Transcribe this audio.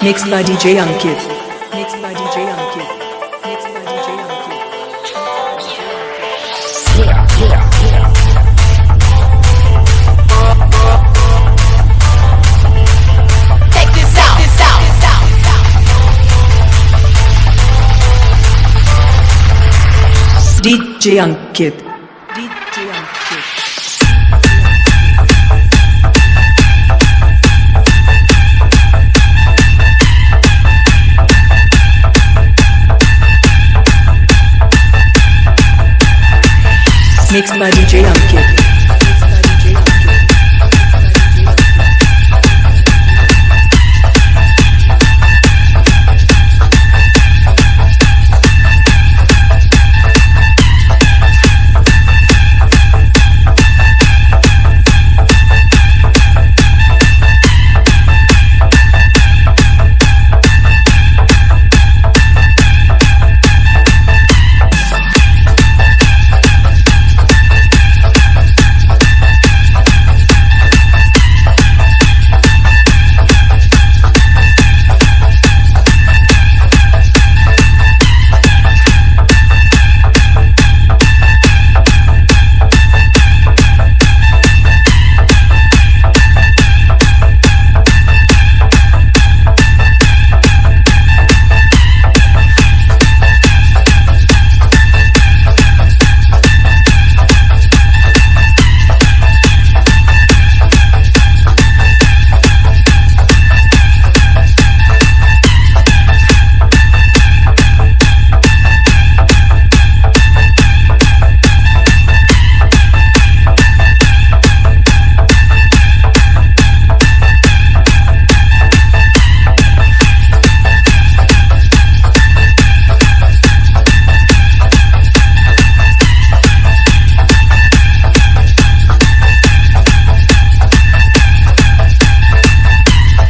Mixed by DJ Ankit. Mixed by DJ Ankit. Mixed by DJ Ankit. Check this out. DJ Ankit. DJ Ankit. Mixed by DJ Ankit.